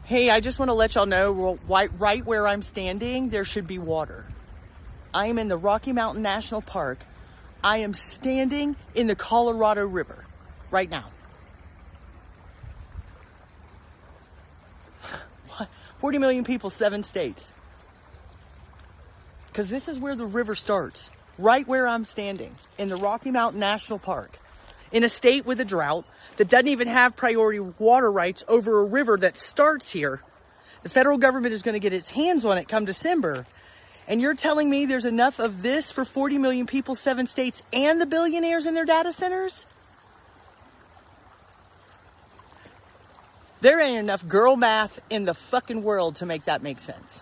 Hey, I just want to let y'all know right where I'm standing, there should be water. I am in the Rocky Mountain National Park. I am standing in the Colorado River right now. What? 40 million people, 7 states. Because this is where the river starts, right where I'm standing, in the Rocky Mountain National Park, in a state with a drought that doesn't even have priority water rights over a river that starts here. The federal government is going to get its hands on it come December. And you're telling me there's enough of this for 40 million people, 7 states, and the billionaires in their data centers? There ain't enough girl math in the fucking world to make that make sense.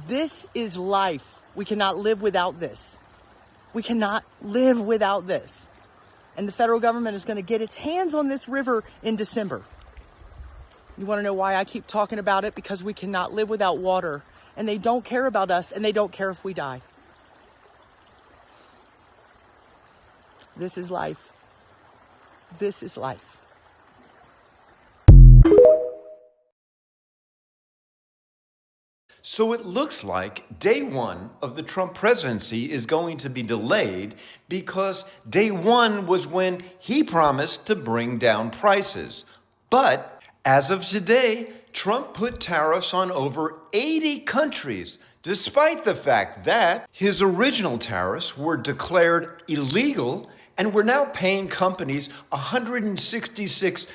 This is life. We cannot live without this. We cannot live without this. And the federal government is going to get its hands on this river in December. You want to know why I keep talking about it? Because we cannot live without water. And they don't care about us, and they don't care if we die. This is life. This is life. So it looks like day one of the Trump presidency is going to be delayed because day one was when he promised to bring down prices. But as of today, Trump put tariffs on over 80 countries, despite the fact that his original tariffs were declared illegal and we're now paying companies $166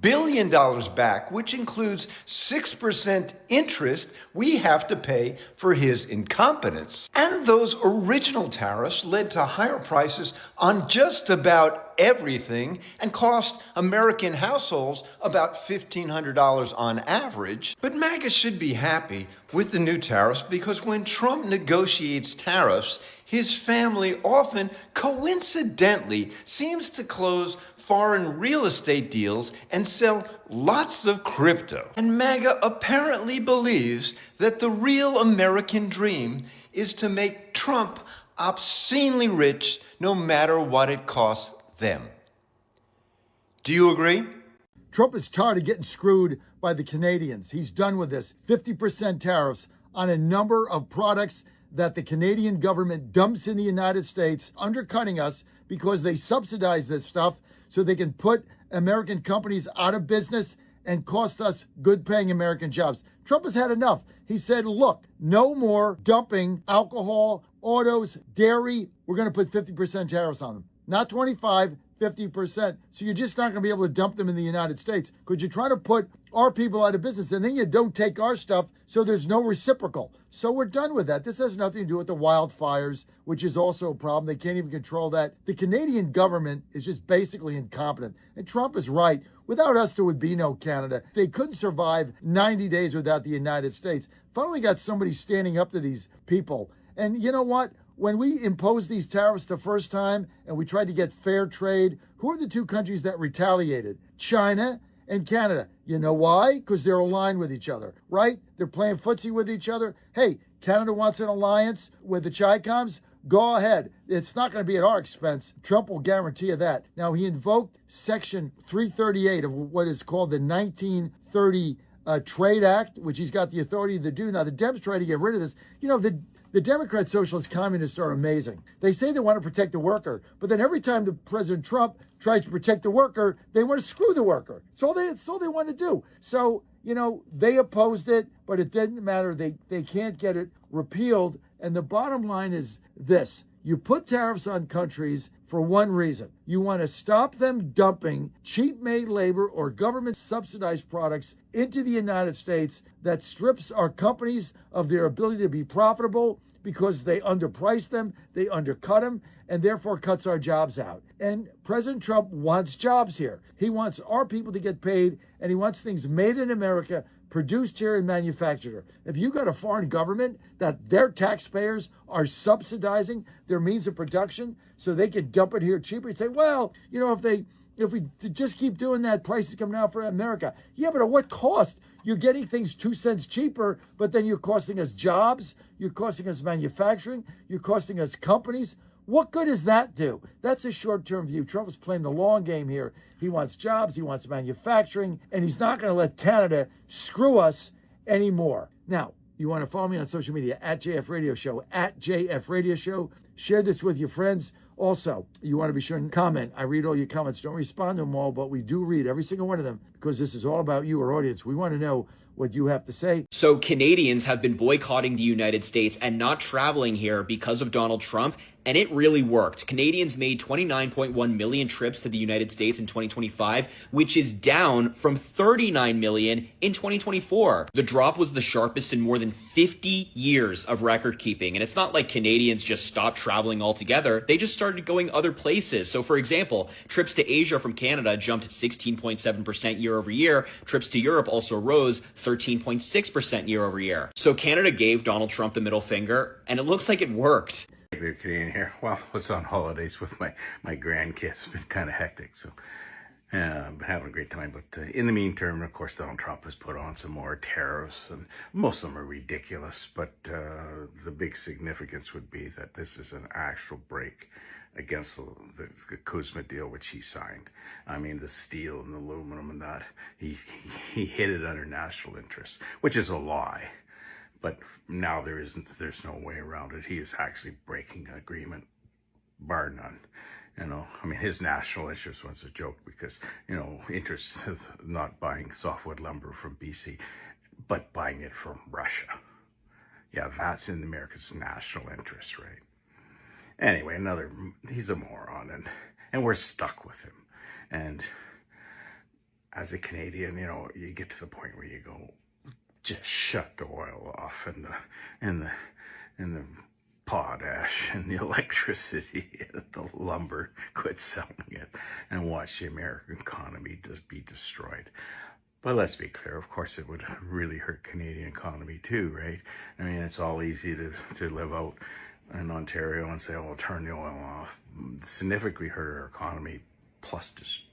billion back, which includes 6% interest we have to pay for his incompetence. And those original tariffs led to higher prices on just about everything and cost American households about $1,500 on average. But MAGA should be happy with the new tariffs because when Trump negotiates tariffs, his family often coincidentally seems to close foreign real estate deals and sell lots of crypto. And MAGA apparently believes that the real American dream is to make Trump obscenely rich no matter what it costs them. Do you agree? Trump is tired of getting screwed by the Canadians. He's done with this 50% tariffs on a number of products that the Canadian government dumps in the United States, undercutting us because they subsidize this stuff so they can put American companies out of business and cost us good-paying American jobs. Trump has had enough. He said, look, no more dumping alcohol, autos, dairy. We're going to put 50% tariffs on them. Not 25, 50%. So you're just not going to be able to dump them in the United States because you try to put our people out of business and then you don't take our stuff, so there's no reciprocal. So we're done with that. This has nothing to do with the wildfires, which is also a problem. They can't even control that. The Canadian government is just basically incompetent. And Trump is right. Without us, there would be no Canada. They couldn't survive 90 days without the United States. Finally got somebody standing up to these people. And you know what? When we imposed these tariffs the first time and we tried to get fair trade, who are the two countries that retaliated? China and Canada. You know why? Because they're aligned with each other, right? They're playing footsie with each other. Hey, Canada wants an alliance with the Chi-Coms? Go ahead. It's not going to be at our expense. Trump will guarantee you that. Now, he invoked Section 338 of what is called the 1930 Trade Act, which he's got the authority to do. Now, the Dems try to get rid of this. You know, the Democrats, socialists, communists are amazing. They say they want to protect the worker, but then every time the President Trump tries to protect the worker, they want to screw the worker. It's all they want to do. So, you know, they opposed it, but it didn't matter. They can't get it repealed. And the bottom line is this. You put tariffs on countries for one reason. You want to stop them dumping cheap-made labor or government-subsidized products into the United States that strips our companies of their ability to be profitable because they underprice them, they undercut them, and therefore cuts our jobs out. And President Trump wants jobs here. He wants our people to get paid, and he wants things made in America, produced here and manufactured here. If you got a foreign government that their taxpayers are subsidizing their means of production so they can dump it here cheaper, you say, well, you know, if we just keep doing that, prices come down for America. Yeah, but at what cost? You're getting things 2 cents cheaper, but then you're costing us jobs, you're costing us manufacturing, you're costing us companies. What good does that do? That's a short-term view. Trump is playing the long game here. He wants jobs, he wants manufacturing, and he's not going to let Canada screw us anymore. Now, you want to follow me on social media, at JF Radio Show, at JF Radio Show. Share this with your friends. Also, you want to be sure and comment. I read all your comments. Don't respond to them all, but we do read every single one of them because this is all about you, our audience. We want to know what you have to say. So Canadians have been boycotting the United States and not traveling here because of Donald Trump, and it really worked. Canadians made 29.1 million trips to the United States in 2025, which is down from 39 million in 2024. The drop was the sharpest in more than 50 years of record keeping, and it's not like Canadians just stopped traveling altogether. They just started going other places. So for example, trips to Asia from Canada jumped 16.7% year over year. Trips to Europe also rose 13.6% year over year. So Canada gave Donald Trump the middle finger, and it looks like it worked. Canadian here. Well, I was on holidays with my grandkids. It's been kind of hectic, so been having a great time. But in the meantime, of course, Donald Trump has put on some more tariffs, and most of them are ridiculous. But the big significance would be that this is an actual break against the Kuzma deal, which he signed. I mean, the steel and the aluminum and that, he hid it under national interest, which is a lie. But now there's no way around it. He is actually breaking an agreement, bar none. You know, I mean, his national interest was a joke because, you know, interest is not buying softwood lumber from BC, but buying it from Russia. Yeah, that's in America's national interest, right? Anyway, he's a moron, and we're stuck with him. And as a Canadian, you know, you get to the point where you go, just shut the oil off and the potash and the electricity and the lumber, quit selling it, and watch the American economy just be destroyed. But let's be clear, of course it would really hurt Canadian economy too, right? I mean, it's all easy to live out in Ontario and say, oh, we'll turn the oil off. Significantly hurt our economy, plus just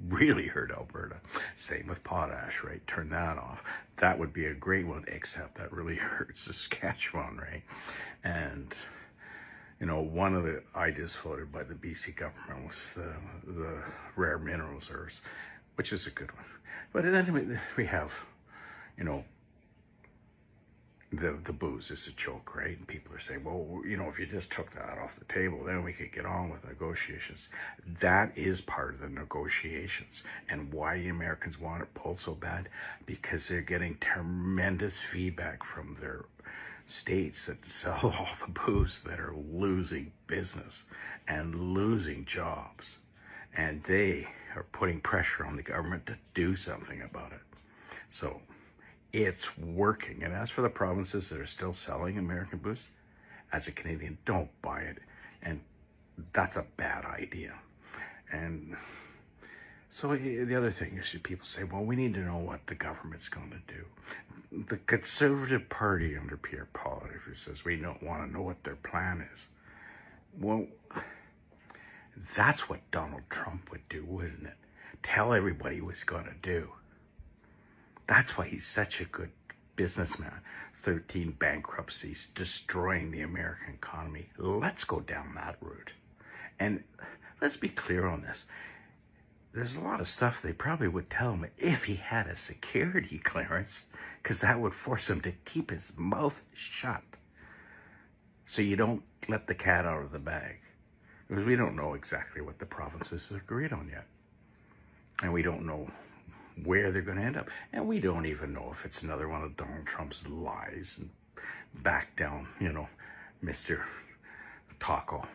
really hurt Alberta. Same with potash, right? Turn that off. That would be a great one, except that really hurts Saskatchewan, right? And, you know, one of the ideas floated by the BC government was the rare mineral reserves, which is a good one. But then we have, you know, the booze is a joke, right? And people are saying, well, you know, if you just took that off the table, then we could get on with negotiations. That is part of the negotiations. And why the Americans want it pulled so bad? Because they're getting tremendous feedback from their states that sell all the booze that are losing business and losing jobs. And they are putting pressure on the government to do something about it. So it's working. And as for the provinces that are still selling American booze, as a Canadian, don't buy it. And that's a bad idea. And so the other thing is people say, well, we need to know what the government's going to do. The Conservative Party under Pierre Poilievre says we don't want to know what their plan is. Well, that's what Donald Trump would do, wouldn't it? Tell everybody what he's going to do. That's why he's such a good businessman. 13 bankruptcies, destroying the American economy. Let's go down that route. And let's be clear on this. There's a lot of stuff they probably would tell him if he had a security clearance, because that would force him to keep his mouth shut. So you don't let the cat out of the bag. Because we don't know exactly what the provinces have agreed on yet. And we don't know where they're going to end up. And we don't even know if it's another one of Donald Trump's lies and back down, you know, Mr. Taco.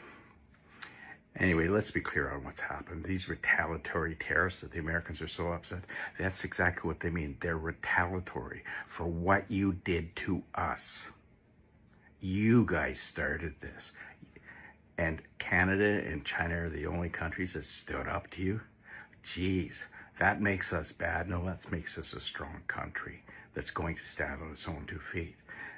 Anyway, let's be clear on what's happened. These retaliatory tariffs that the Americans are so upset, that's exactly what they mean. They're retaliatory for what you did to us. You guys started this. And Canada and China are the only countries that stood up to you. Geez, that makes us bad. No, that makes us a strong country that's going to stand on its own 2 feet.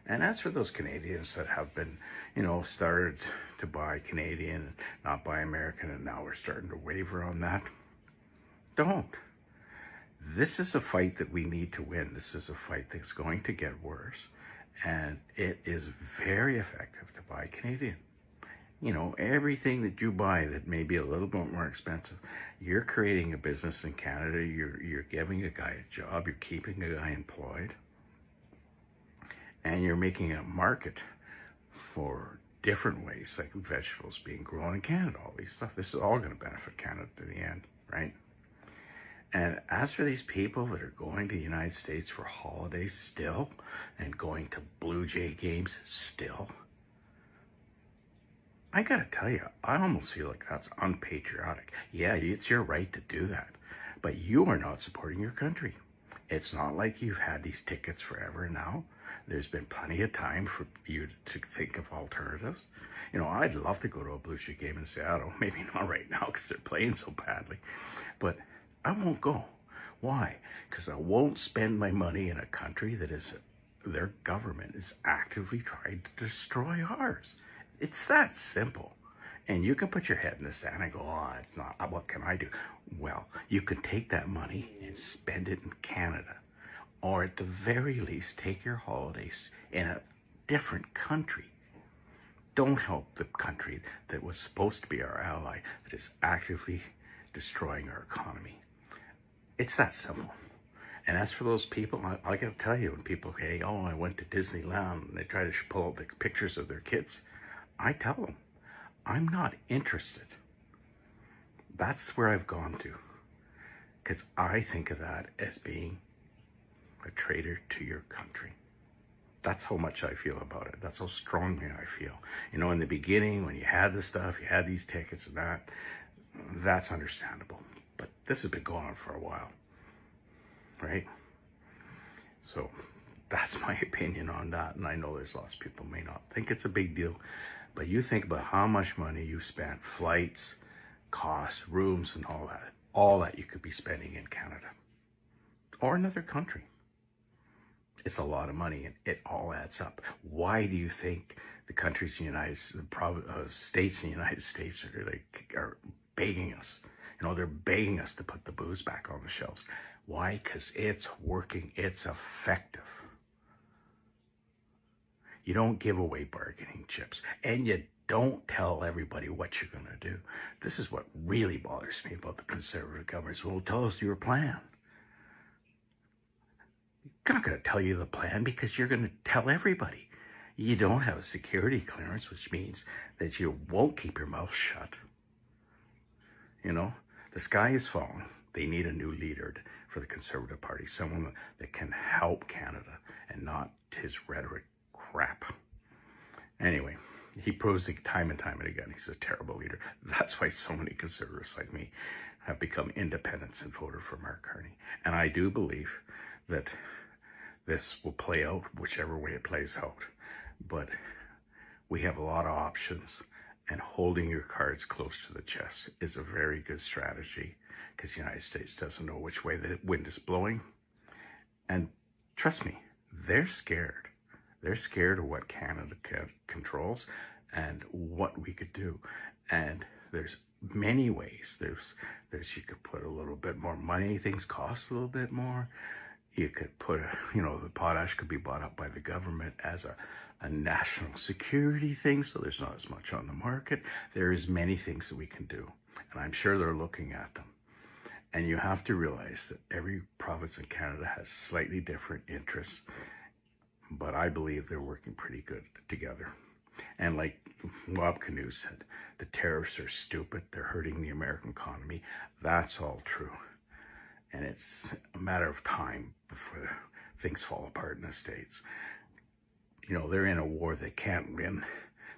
And as for those Canadians that have been, you know, started to buy Canadian and not buy American, and now we're starting to waver on that, don't. This is a fight that we need to win. This is a fight that's going to get worse. And it is very effective to buy Canadian. You know, everything that you buy that may be a little bit more expensive, you're creating a business in Canada, you're giving a guy a job, you're keeping a guy employed, and you're making a market for different ways, like vegetables being grown in Canada, all these stuff. This is all going to benefit Canada in the end, right? And as for these people that are going to the United States for holidays still, and going to Blue Jay games still, I gotta tell you, I almost feel like that's unpatriotic. Yeah, it's your right to do that, but you are not supporting your country. It's not like you've had these tickets forever now. There's been plenty of time for you to think of alternatives. You know, I'd love to go to a Blue Jay game in Seattle. Maybe not right now because they're playing so badly, but I won't go. Why? Because I won't spend my money in a country that is, their government is actively trying to destroy ours. It's that simple. And you can put your head in the sand and go, oh, it's not, what can I do? Well, you can take that money and spend it in Canada. Or at the very least, take your holidays in a different country. Don't help the country that was supposed to be our ally that is actively destroying our economy. It's that simple. And as for those people, I got to tell you, when people say, oh, I went to Disneyland, and they try to pull out the pictures of their kids, I tell them, I'm not interested. That's where I've gone to. Because I think of that as being a traitor to your country. That's how much I feel about it. That's how strongly I feel. You know, in the beginning, when you had this stuff, you had these tickets and that's understandable. But this has been going on for a while, right? So that's my opinion on that. And I know there's lots of people may not think it's a big deal, but you think about how much money you spent, flights, costs, rooms, and all that you could be spending in Canada or another country. It's a lot of money, and it all adds up. Why do you think the countries in the United States in the United States are begging us? You know, they're begging us to put the booze back on the shelves. Why? Because it's working. It's effective. You don't give away bargaining chips, and you don't tell everybody what you're going to do. This is what really bothers me about the Conservative governments. Well, tell us your plan. I'm not going to tell you the plan because you're going to tell everybody. You don't have a security clearance, which means that you won't keep your mouth shut. You know, the sky is falling. They need a new leader for the Conservative Party, someone that can help Canada and not his rhetoric crap. Anyway, he proves it time and time and again. He's a terrible leader. That's why so many Conservatives like me have become independents and voted for Mark Carney. And I do believe that this will play out whichever way it plays out. But we have a lot of options, and holding your cards close to the chest is a very good strategy because the United States doesn't know which way the wind is blowing. And trust me, they're scared. They're scared of what Canada controls and what we could do. And there's many ways. There's you could put a little bit more money, things cost a little bit more. You could put, the potash could be bought up by the government as a national security thing, so there's not as much on the market. There is many things that we can do, and I'm sure they're looking at them. And you have to realize that every province in Canada has slightly different interests, but I believe they're working pretty good together. And like Rob Canoe said, the tariffs are stupid. They're hurting the American economy. That's all true. And it's a matter of time before things fall apart in the States. They're in a war they can't win.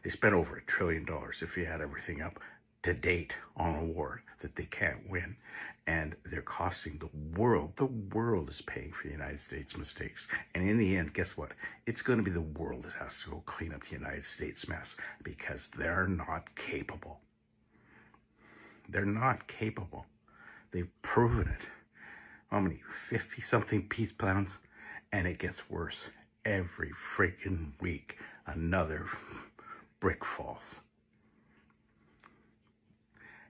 They spent over $1 trillion, if you add everything up, to date on a war that they can't win. And they're costing the world. The world is paying for the United States' mistakes. And in the end, guess what? It's going to be the world that has to go clean up the United States' mess because they're not capable. They're not capable. They've proven it. How many? 50-something peace plans? And it gets worse. Every freaking week, another brick falls.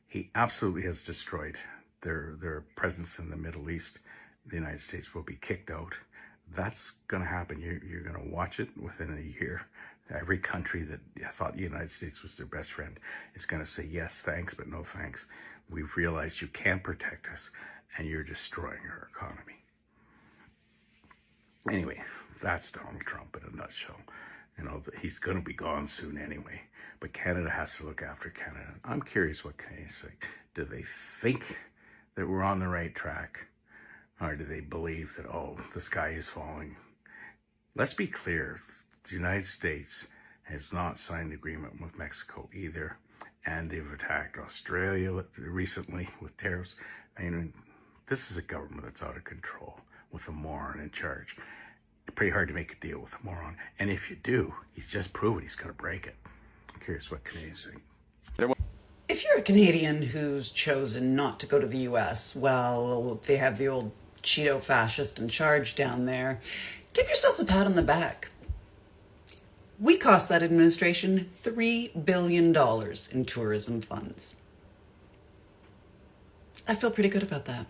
He absolutely has destroyed their presence in the Middle East. The United States will be kicked out. That's going to happen. You're going to watch it within a year. Every country that thought the United States was their best friend is going to say, yes, thanks, but no thanks. We've realized you can't protect us, and you're destroying our economy. Anyway, that's Donald Trump in a nutshell. You know, he's going to be gone soon anyway, but Canada has to look after Canada. I'm curious what Canadians think. Do they think that we're on the right track, or do they believe that, oh, the sky is falling? Let's be clear. The United States has not signed an agreement with Mexico either, and they've attacked Australia recently with tariffs. I mean, this is a government that's out of control with a moron in charge. It's pretty hard to make a deal with a moron, and if you do, he's just proven he's going to break it. I'm curious what Canadians think. If you're a Canadian who's chosen not to go to the U.S., well, they have the old Cheeto fascist in charge down there, give yourselves a pat on the back. We cost that administration $3 billion in tourism funds. I feel pretty good about that.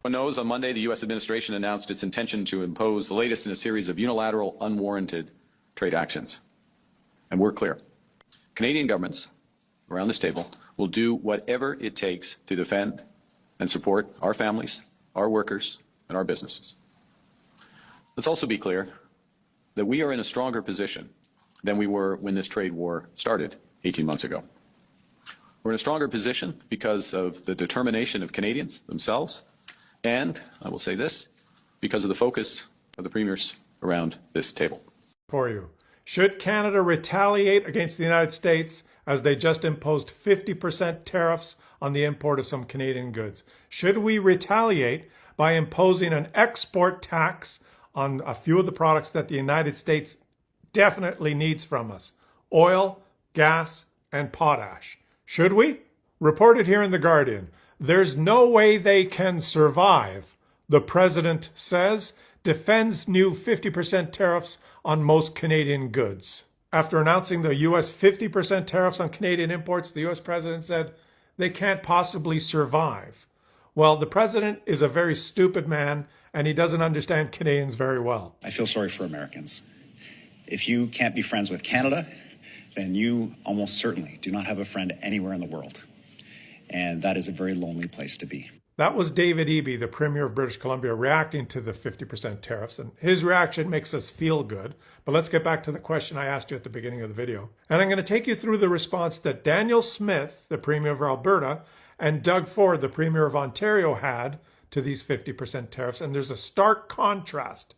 Everyone knows on Monday, the U.S. administration announced its intention to impose the latest in a series of unilateral, unwarranted trade actions. And we're clear. Canadian governments around this table will do whatever it takes to defend and support our families, our workers, and our businesses. Let's also be clear that we are in a stronger position than we were when this trade war started 18 months ago. We're in a stronger position because of the determination of Canadians themselves, and, I will say this, because of the focus of the premiers around this table. For you. Should Canada retaliate against the United States as they just imposed 50% tariffs on the import of some Canadian goods? Should we retaliate by imposing an export tax on a few of the products that the United States definitely needs from us? Oil, gas, and potash. Should we? Reported here in The Guardian. There's no way they can survive, the president says, defends new 50% tariffs on most Canadian goods. After announcing the U.S. 50% tariffs on Canadian imports, the U.S. president said they can't possibly survive. Well, the president is a very stupid man, and he doesn't understand Canadians very well. I feel sorry for Americans. If you can't be friends with Canada, then you almost certainly do not have a friend anywhere in the world. And that is a very lonely place to be. That was David Eby, the Premier of British Columbia, reacting to the 50% tariffs. And his reaction makes us feel good. But let's get back to the question I asked you at the beginning of the video. And I'm going to take you through the response that Daniel Smith, the Premier of Alberta, and Doug Ford, the Premier of Ontario, had to these 50% tariffs. And there's a stark contrast.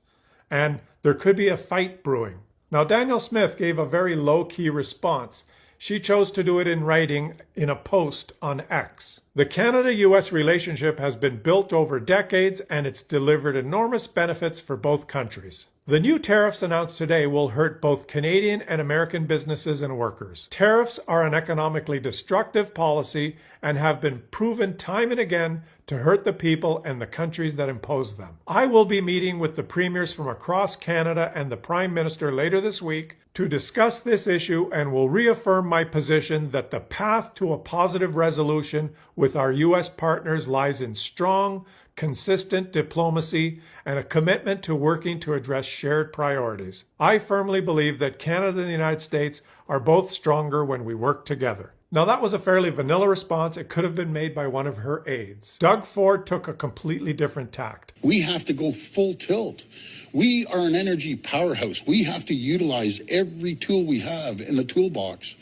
And there could be a fight brewing. Now, Daniel Smith gave a very low-key response. She chose to do it in writing in a post on X. The Canada-US relationship has been built over decades, and it's delivered enormous benefits for both countries. The new tariffs announced today will hurt both Canadian and American businesses and workers. Tariffs are an economically destructive policy and have been proven time and again to hurt the people and the countries that impose them. I will be meeting with the premiers from across Canada and the Prime Minister later this week to discuss this issue, and will reaffirm my position that the path to a positive resolution with our U.S. partners lies in strong, consistent diplomacy and a commitment to working to address shared priorities. I firmly believe that Canada and the United States are both stronger when we work together. Now, that was a fairly vanilla response. It could have been made by one of her aides. Doug Ford took a completely different tact. We have to go full tilt. We are an energy powerhouse. We have to utilize every tool we have in the toolbox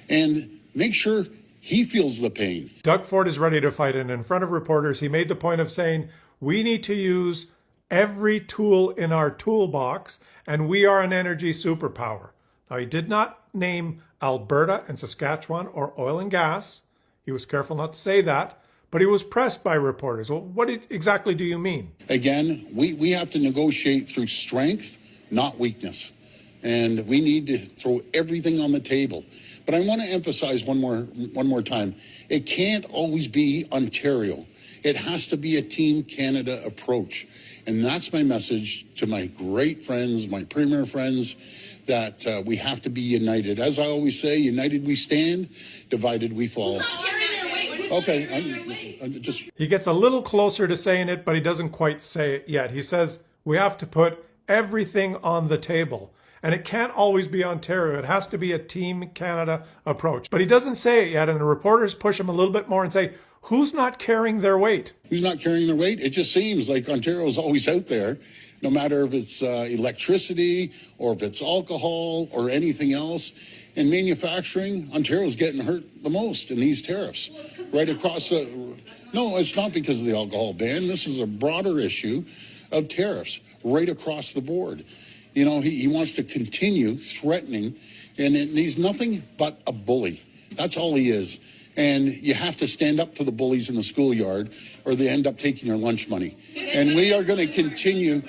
and make sure he feels the pain. Doug Ford is ready to fight, and in front of reporters, he made the point of saying, we need to use every tool in our toolbox, and we are an energy superpower. Now, he did not name Alberta and Saskatchewan or oil and gas. He was careful not to say that, but he was pressed by reporters. Well, what exactly do you mean? Again, we have to negotiate through strength, not weakness. And we need to throw everything on the table. But I want to emphasize one more time. It can't always be Ontario. It has to be a Team Canada approach. And that's my message to my great friends, my Premier friends, that we have to be united. As I always say, united we stand, divided we fall. Okay, I'm just... He gets a little closer to saying it, but he doesn't quite say it yet. He says we have to put everything on the table. And it can't always be Ontario. It has to be a Team Canada approach. But he doesn't say it yet, and the reporters push him a little bit more and say, who's not carrying their weight? Who's not carrying their weight? It just seems like Ontario is always out there, no matter if it's electricity or if it's alcohol or anything else. In manufacturing, Ontario's getting hurt the most in these tariffs. Right across the... No, it's not because of the alcohol ban. This is a broader issue of tariffs right across the board. You know, he wants to continue threatening, and he's nothing but a bully. That's all he is. And you have to stand up to the bullies in the schoolyard, or they end up taking your lunch money. And we are going to continue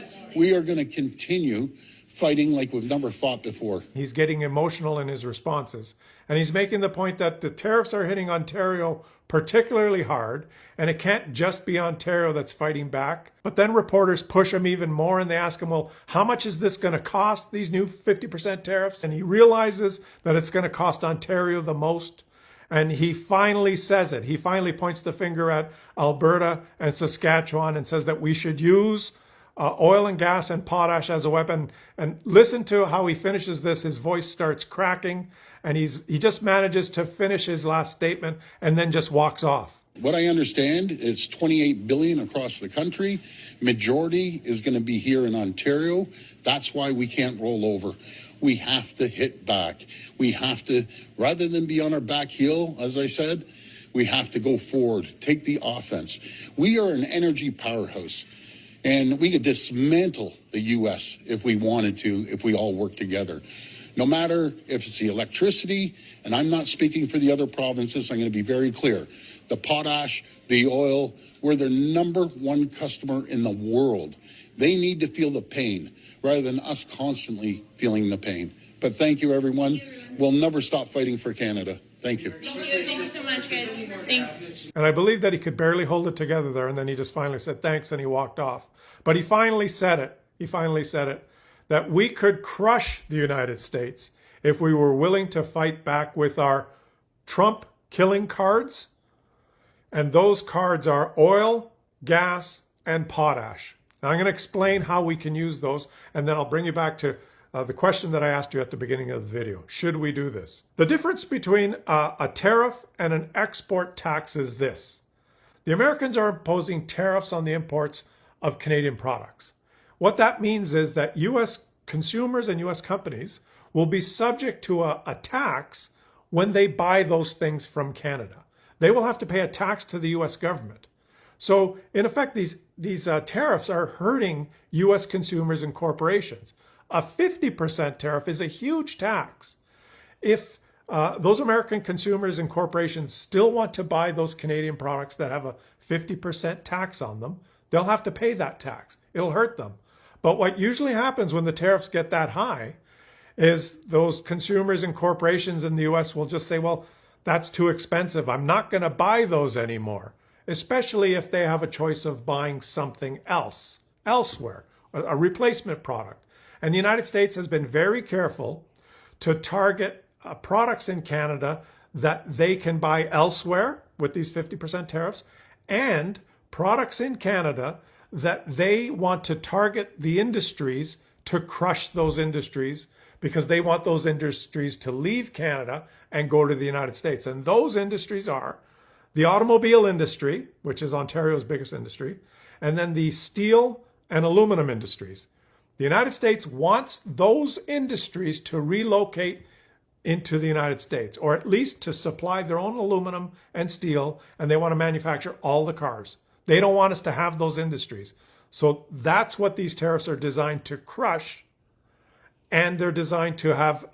fighting like we've never fought before. He's getting emotional in his responses. And he's making the point that the tariffs are hitting Ontario particularly hard, and it can't just be Ontario that's fighting back. But then reporters push him even more, and they ask him, well, how much is this going to cost, these new 50% tariffs? And he realizes that it's going to cost Ontario the most. And he finally says it. He finally points the finger at Alberta and Saskatchewan and says that we should use oil and gas and potash as a weapon. And listen to how he finishes this. His voice starts cracking, and he just manages to finish his last statement and then just walks off. What I understand is $28 billion across the country. Majority is going to be here in Ontario. That's why we can't roll over. We have to hit back. We have to, rather than be on our back heel, as I said, we have to go forward, take the offense. We are an energy powerhouse, and we could dismantle the U.S. if we wanted to, if we all work together. No matter if it's the electricity, and I'm not speaking for the other provinces, I'm going to be very clear. The potash, the oil, we're their #1 customer in the world. They need to feel the pain rather than us constantly feeling the pain. But thank you, everyone. We'll never stop fighting for Canada. Thank you. Thank you. Thank you so much, guys. Thanks. And I believe that he could barely hold it together there, and then he just finally said thanks, and he walked off. But he finally said it. He finally said it, that we could crush the United States if we were willing to fight back with our Trump killing cards. And those cards are oil, gas, and potash. Now, I'm going to explain how we can use those, and then I'll bring you back to the question that I asked you at the beginning of the video. Should we do this? The difference between a tariff and an export tax is this. The Americans are imposing tariffs on the imports of Canadian products. What that means is that U.S. consumers and U.S. companies will be subject to a tax when they buy those things from Canada. They will have to pay a tax to the U.S. government. So, in effect, these tariffs are hurting U.S. consumers and corporations. A 50% tariff is a huge tax. If those American consumers and corporations still want to buy those Canadian products that have a 50% tax on them, they'll have to pay that tax. It'll hurt them. But what usually happens when the tariffs get that high is those consumers and corporations in the U.S. will just say, well, that's too expensive. I'm not going to buy those anymore, especially if they have a choice of buying something else, elsewhere, a replacement product. And the United States has been very careful to target products in Canada that they can buy elsewhere with these 50% tariffs, and products in Canada that they want to target the industries to crush those industries, because they want those industries to leave Canada and go to the United States. And those industries are the automobile industry, which is Ontario's biggest industry, and then the steel and aluminum industries. The United States wants those industries to relocate into the United States, or at least to supply their own aluminum and steel, and they want to manufacture all the cars. They don't want us to have those industries. So that's what these tariffs are designed to crush, and they're designed to have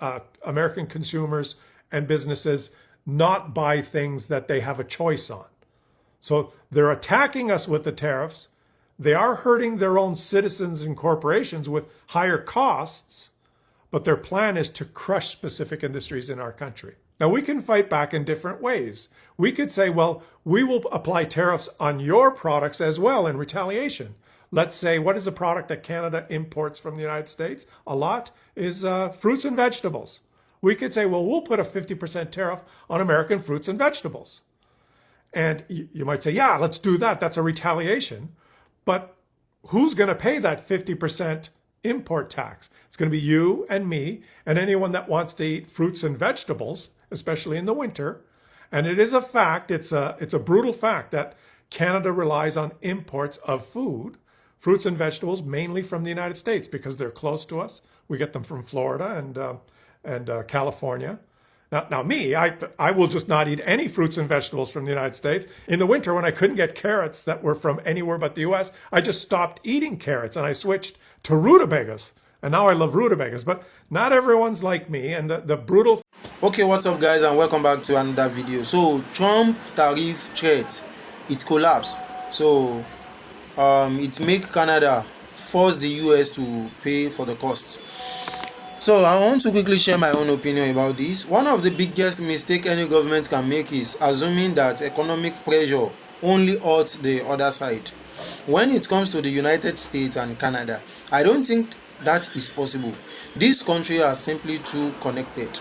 American consumers and businesses not buy things that they have a choice on. So they're attacking us with the tariffs. They are hurting their own citizens and corporations with higher costs, but their plan is to crush specific industries in our country. Now, we can fight back in different ways. We could say, well, we will apply tariffs on your products as well in retaliation. Let's say, what is a product that Canada imports from the United States? A lot is fruits and vegetables. We could say, well, we'll put a 50% tariff on American fruits and vegetables. And you might say, yeah, let's do that. That's a retaliation. But who's going to pay that 50% import tax. It's going to be you and me and anyone that wants to eat fruits and vegetables, especially in the winter. And it is a fact, it's a brutal fact that Canada relies on imports of food, fruits and vegetables, mainly from the United States because they're close to us. We get them from Florida and California. Now me, I will just not eat any fruits and vegetables from the United States. In the winter, when I couldn't get carrots that were from anywhere but the U.S., I just stopped eating carrots and I switched to rutabagas. And now I love rutabagas, but not everyone's like me. And the brutal... Okay, what's up guys, and welcome back to another video. So Trump tariff threat, it collapsed. So it make Canada force the US to pay for the cost. So I want to quickly share my own opinion about this. One of the biggest mistakes any government can make is assuming that economic pressure only hurts the other side. When it comes to the United States and Canada, I don't think that is possible. These countries are simply too connected.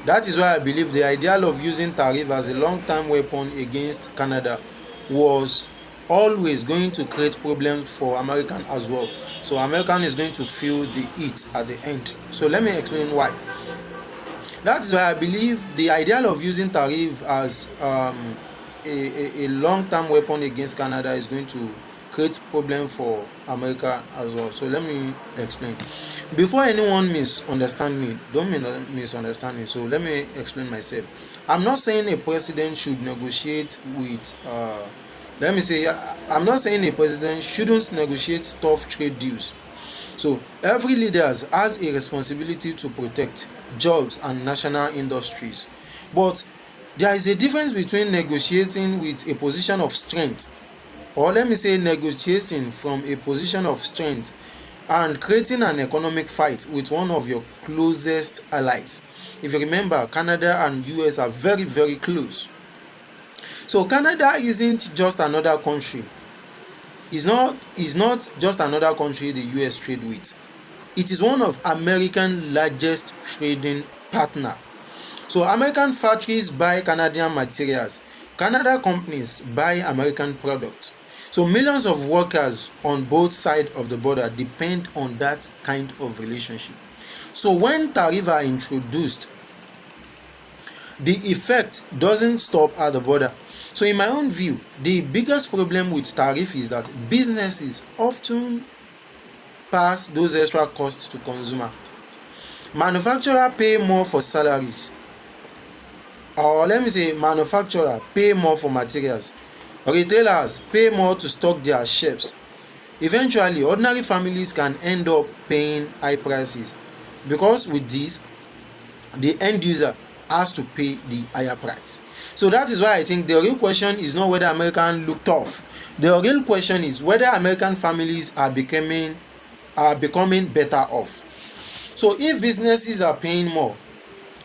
That is why I believe the idea of using tariff as a long-term weapon against Canada was always going to create problems for American as well. So American is going to feel the heat at the end. So let me explain why. That is why I believe the idea of using tariff as a long-term weapon against Canada is going to create problem for America as well. So let me explain. Before anyone misunderstand me, don't misunderstand me. So let me explain myself. I'm not saying a president should negotiate with I'm not saying a president shouldn't negotiate tough trade deals. So every leader has a responsibility to protect jobs and national industries. But there is a difference between negotiating with a position of strength, or let me say negotiating from a position of strength, and creating an economic fight with one of your closest allies. If you remember, Canada and US are very, very close. So Canada isn't just another country. It's not just another country the US trade with. It is one of America's largest trading partner. So American factories buy Canadian materials. Canada companies buy American products. So millions of workers on both sides of the border depend on that kind of relationship. So when tariffs are introduced, the effect doesn't stop at the border. So in my own view, the biggest problem with tariff is that businesses often pass those extra costs to consumer. Manufacturers pay more for salaries. Or let me say, manufacturers pay more for materials. Retailers pay more to stock their shelves. Eventually, ordinary families can end up paying high prices because with this, the end user has to pay the higher price. So that is why I think the real question is not whether Americans look tough. The real question is whether American families are becoming better off. So if businesses are paying more,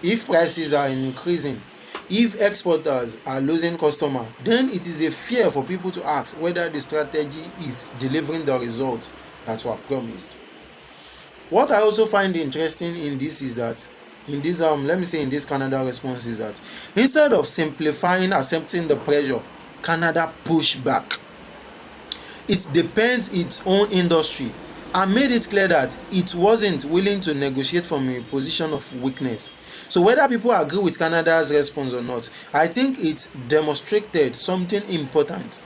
if prices are increasing, if exporters are losing customers, then it is a fear for people to ask whether the strategy is delivering the results that were promised. What I also find interesting in this is that in this Canada response is that instead of simplifying accepting the pressure, Canada pushed back. It depends its own industry and made it clear that it wasn't willing to negotiate from a position of weakness. So whether people agree with Canada's response or not, I think it demonstrated something important.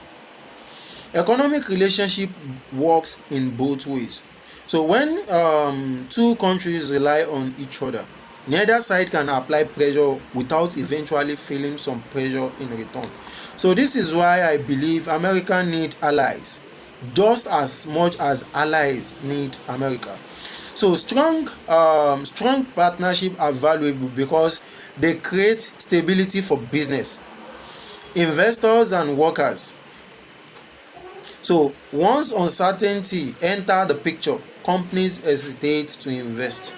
Economic relationship works in both ways. So when two countries rely on each other, neither side can apply pressure without eventually feeling some pressure in return. So this is why I believe America needs allies just as much as allies need America. So strong partnerships are valuable because they create stability for business, investors and workers. So once uncertainty enters the picture, companies hesitate to invest.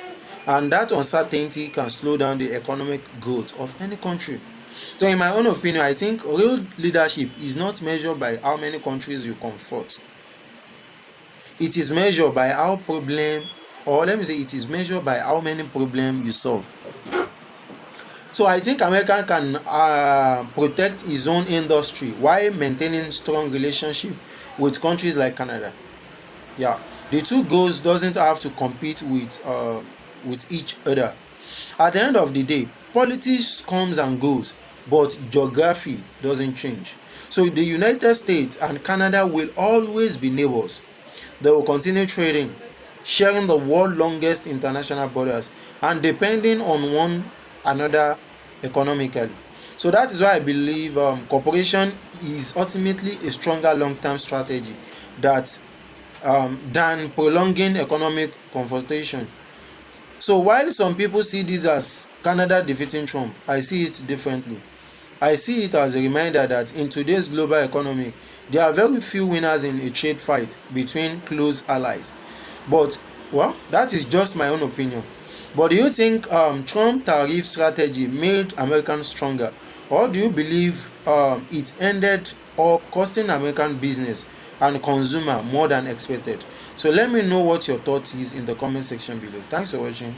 And that uncertainty can slow down the economic growth of any country. So in my own opinion, I think real leadership is not measured by how many countries you confront. It is measured by it is measured by how many problems you solve. So I think America can protect its own industry while maintaining strong relationship with countries like Canada. Yeah. The two goals doesn't have to compete with each other. At the end of the day, politics comes and goes, but geography doesn't change. So the United States and Canada will always be neighbors. They will continue trading, sharing the world's longest international borders, and depending on one another economically. So that is why I believe cooperation is ultimately a stronger long-term strategy than prolonging economic confrontation. So while some people see this as Canada defeating Trump, I see it differently. I see it as a reminder that in today's global economy, there are very few winners in a trade fight between close allies. But, well, that is just my own opinion. But do you think Trump tariff strategy made Americans stronger? Or do you believe it ended up costing American business and consumer more than expected? So let me know what your thought is in the comment section below. Thanks for watching.